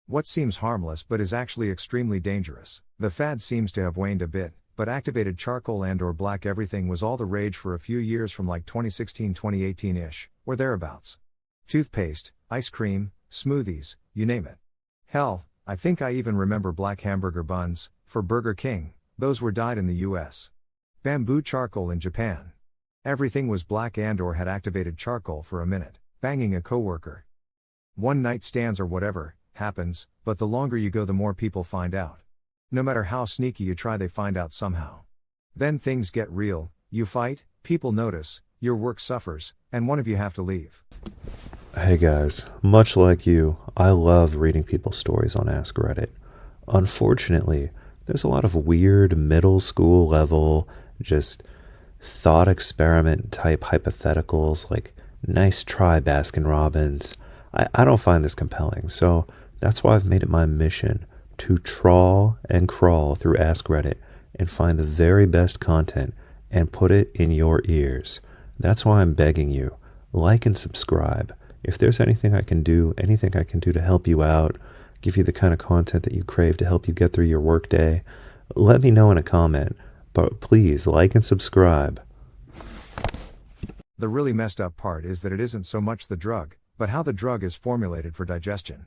What seems harmless but is actually extremely dangerous. The fad seems to have waned a bit, but activated charcoal and/or black everything was all the rage for a few years from like 2016-2018-ish, or thereabouts. Toothpaste, ice cream, smoothies, you name it. Hell, I think I even remember black hamburger buns, for Burger King, those were dyed in the US. Bamboo charcoal in Japan. Everything was black and/or had activated charcoal for a minute. Banging a coworker. One night stands or whatever, happens, but the longer you go the more people find out. No matter how sneaky you try, they find out somehow. Then things get real, you fight, people notice, your work suffers, and one of you have to leave. Hey guys, much like you, I love reading people's stories on Ask Reddit. Unfortunately, there's a lot of weird middle school level, just thought experiment type hypotheticals like nice try Baskin Robbins. I don't find this compelling, so that's why I've made it my mission to trawl and crawl through Ask Reddit and find the very best content and put it in your ears. That's why I'm begging you, like and subscribe. If there's anything I can do to help you out, give you the kind of content that you crave to help you get through your workday, let me know in a comment. But please like and subscribe. The really messed up part is that it isn't so much the drug, but how the drug is formulated for digestion.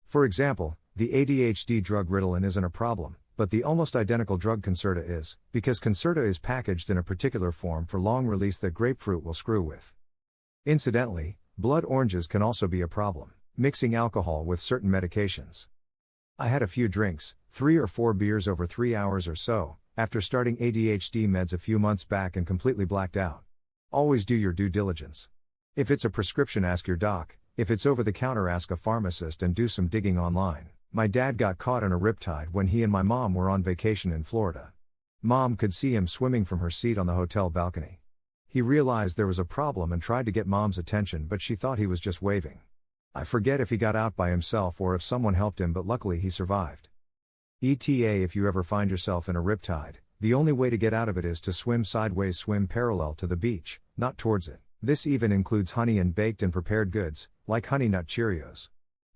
For example, the ADHD drug Ritalin isn't a problem, but the almost identical drug Concerta is, because Concerta is packaged in a particular form for long release that grapefruit will screw with. Incidentally, blood oranges can also be a problem, mixing alcohol with certain medications. I had a few drinks, 3 or 4 beers over 3 hours or so, after starting ADHD meds a few months back and completely blacked out. Always do your due diligence. If it's a prescription, ask your doc. If it's over the counter, ask a pharmacist and do some digging online. My dad got caught in a riptide when he and my mom were on vacation in Florida. Mom could see him swimming from her seat on the hotel balcony. He realized there was a problem and tried to get Mom's attention, but she thought he was just waving. I forget if he got out by himself or if someone helped him, but luckily he survived. ETA, if you ever find yourself in a riptide, the only way to get out of it is to swim sideways, swim parallel to the beach, not towards it. This even includes honey and baked and prepared goods, like Honey Nut Cheerios.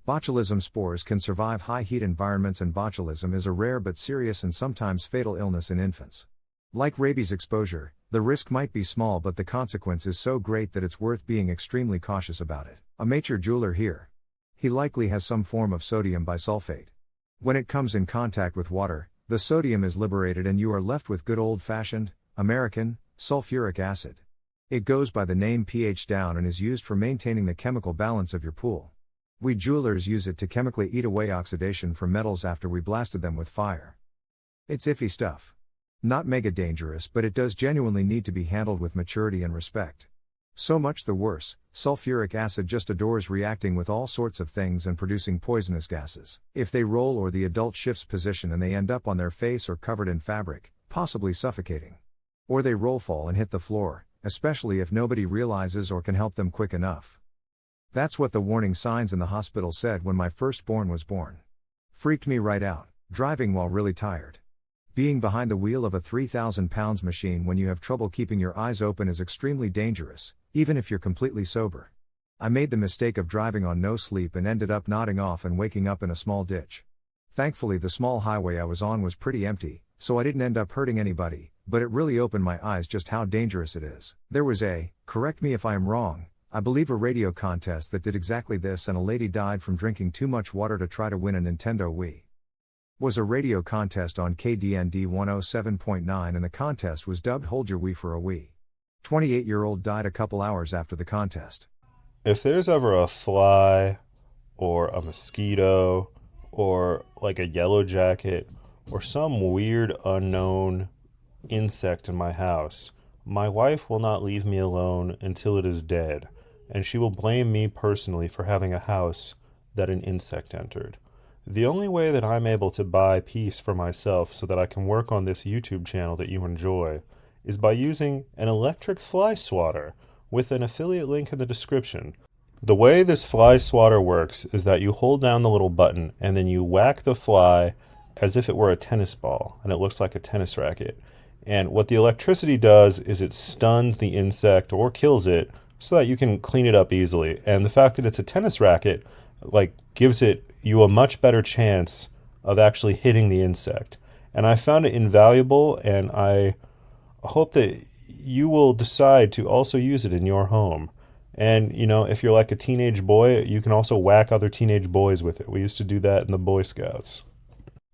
Botulism spores can survive high heat environments, and botulism is a rare but serious and sometimes fatal illness in infants. Like rabies exposure, the risk might be small, but the consequence is so great that it's worth being extremely cautious about it. A mature jeweler here. He likely has some form of sodium bisulfate. When it comes in contact with water, the sodium is liberated and you are left with good old-fashioned, American, sulfuric acid. It goes by the name pH down and is used for maintaining the chemical balance of your pool. We jewelers use it to chemically eat away oxidation from metals after we blasted them with fire. It's iffy stuff. Not mega dangerous, but it does genuinely need to be handled with maturity and respect. So much the worse, sulfuric acid just adores reacting with all sorts of things and producing poisonous gases. If they roll or the adult shifts position and they end up on their face or covered in fabric, possibly suffocating. Or they roll, fall and hit the floor, especially if nobody realizes or can help them quick enough. That's what the warning signs in the hospital said when my firstborn was born. Freaked me right out, driving while really tired. Being behind the wheel of a 3,000 pounds machine when you have trouble keeping your eyes open is extremely dangerous, even if you're completely sober. I made the mistake of driving on no sleep and ended up nodding off and waking up in a small ditch. Thankfully the small highway I was on was pretty empty, so I didn't end up hurting anybody, but it really opened my eyes just how dangerous it is. There was correct me if I am wrong, I believe a radio contest that did exactly this, and a lady died from drinking too much water to try to win a Nintendo Wii. Was a radio contest on KDND 107.9 and the contest was dubbed Hold Your Wii for a Wii. 28-year-old died a couple hours after the contest. If there's ever a fly or a mosquito or like a yellow jacket or some weird unknown insect in my house, my wife will not leave me alone until it is dead, and she will blame me personally for having a house that an insect entered. The only way that I'm able to buy peace for myself so that I can work on this YouTube channel that you enjoy is by using an electric fly swatter with an affiliate link in the description. The way this fly swatter works is that you hold down the little button and then you whack the fly as if it were a tennis ball, and it looks like a tennis racket. And what the electricity does is it stuns the insect or kills it so that you can clean it up easily. And the fact that it's a tennis racket like gives it you a much better chance of actually hitting the insect. And I found it invaluable, and I hope that you will decide to also use it in your home. And, if you're like a teenage boy, you can also whack other teenage boys with it. We used to do that in the Boy Scouts.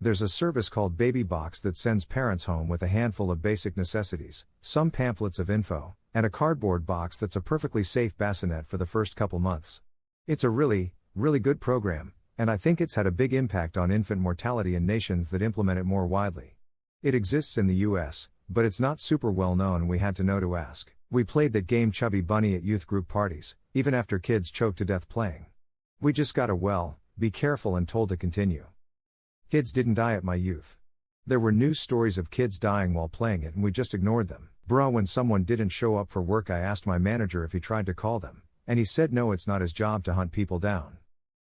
There's a service called Baby Box that sends parents home with a handful of basic necessities, some pamphlets of info, and a cardboard box that's a perfectly safe bassinet for the first couple months. It's a really, really good program, and I think it's had a big impact on infant mortality in nations that implement it more widely. It exists in the US, but it's not super well known, and we had to know to ask. We played that game Chubby Bunny at youth group parties, even after kids choked to death playing. We just got a be careful and told to continue. Kids didn't die at my youth. There were news stories of kids dying while playing it, and we just ignored them. Bruh, when someone didn't show up for work, I asked my manager if he tried to call them, and he said no, it's not his job to hunt people down.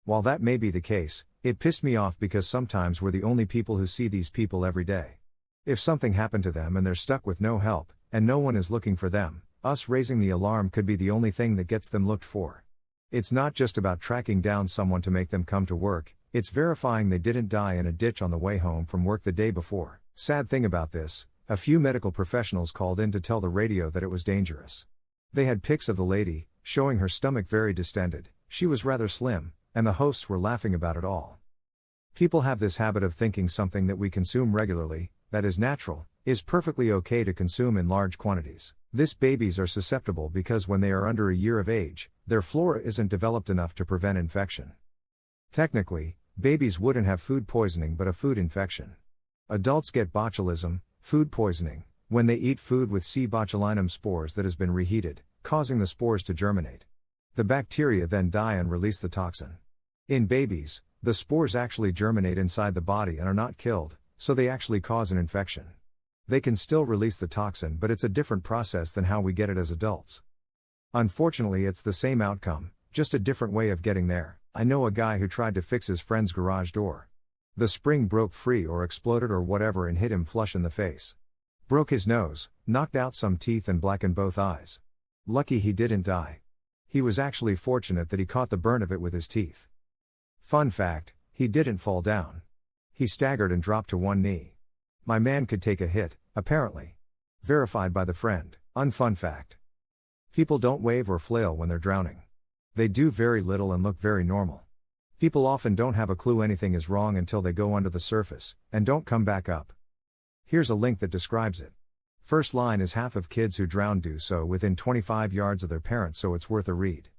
While that may be the case, it pissed me off because sometimes we're the only people who see these people every day. If something happened to them and they're stuck with no help, and no one is looking for them, us raising the alarm could be the only thing that gets them looked for. It's not just about tracking down someone to make them come to work, it's verifying they didn't die in a ditch on the way home from work the day before. Sad thing about this, a few medical professionals called in to tell the radio that it was dangerous. They had pics of the lady, showing her stomach very distended, she was rather slim, and the hosts were laughing about it all. People have this habit of thinking something that we consume regularly, that is natural, is perfectly okay to consume in large quantities. This babies are susceptible because when they are under a year of age, their flora isn't developed enough to prevent infection. Technically, babies wouldn't have food poisoning but a food infection. Adults get botulism, food poisoning, when they eat food with C. botulinum spores that has been reheated, causing the spores to germinate. The bacteria then die and release the toxin. In babies, the spores actually germinate inside the body and are not killed, so they actually cause an infection. They can still release the toxin, but it's a different process than how we get it as adults. Unfortunately, it's the same outcome, just a different way of getting there. I know a guy who tried to fix his friend's garage door. The spring broke free or exploded or whatever and hit him flush in the face. Broke his nose, knocked out some teeth and blackened both eyes. Lucky he didn't die. He was actually fortunate that he caught the burn of it with his teeth. Fun fact, he didn't fall down. He staggered and dropped to one knee. My man could take a hit, apparently. Verified by the friend. Unfun fact. People don't wave or flail when they're drowning. They do very little and look very normal. People often don't have a clue anything is wrong until they go under the surface, and don't come back up. Here's a link that describes it. First line is half of kids who drown do so within 25 yards of their parents, so it's worth a read.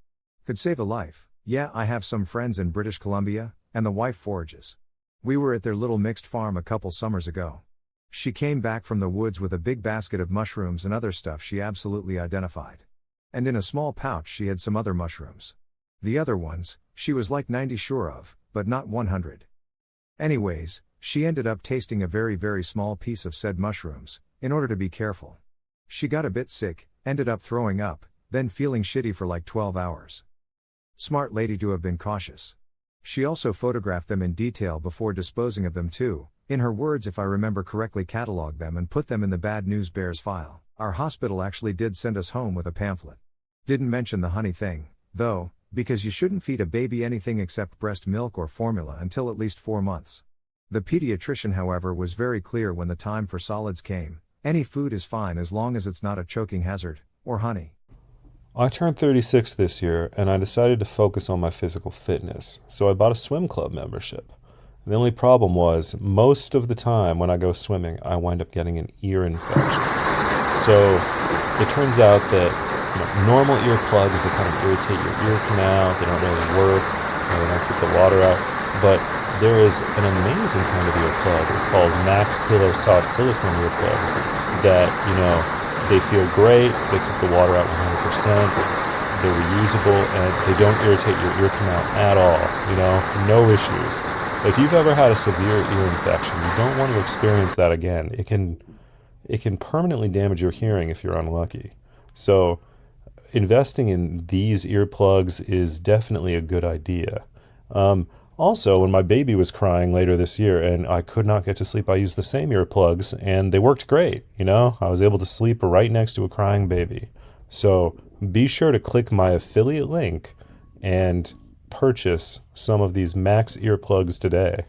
Could save a life. Yeah, I have some friends in British Columbia, and the wife forages. We were at their little mixed farm a couple summers ago. She came back from the woods with a big basket of mushrooms and other stuff she absolutely identified. And in a small pouch she had some other mushrooms. The other ones, she was like 90 sure of, but not 100. Anyways, she ended up tasting a very very small piece of said mushrooms, in order to be careful. She got a bit sick, ended up throwing up, then feeling shitty for like 12 hours. Smart lady to have been cautious. She also photographed them in detail before disposing of them too, in her words if I remember correctly, cataloged them and put them in the Bad News Bears file. Our hospital actually did send us home with a pamphlet. Didn't mention the honey thing, though, because you shouldn't feed a baby anything except breast milk or formula until at least 4 months. The pediatrician, however, was very clear when the time for solids came. Any food is fine as long as it's not a choking hazard, or honey. I turned 36 this year, and I decided to focus on my physical fitness, so I bought a swim club membership. The only problem was, most of the time when I go swimming, I wind up getting an ear infection. So, it turns out that normal earplugs, they kind of irritate your ear canal, they don't really work, they don't keep the water out, but there is an amazing kind of earplug. It's called Mack's Pillow Soft Silicone earplugs that, they feel great, they keep the water out 100%, they're reusable, and they don't irritate your ear canal at all, no issues. If you've ever had a severe ear infection, you don't want to experience that again. It can permanently damage your hearing if you're unlucky. So investing in these earplugs is definitely a good idea. Also, when my baby was crying later this year and I could not get to sleep, I used the same earplugs and they worked great. I was able to sleep right next to a crying baby. So be sure to click my affiliate link and purchase some of these Mack's earplugs today.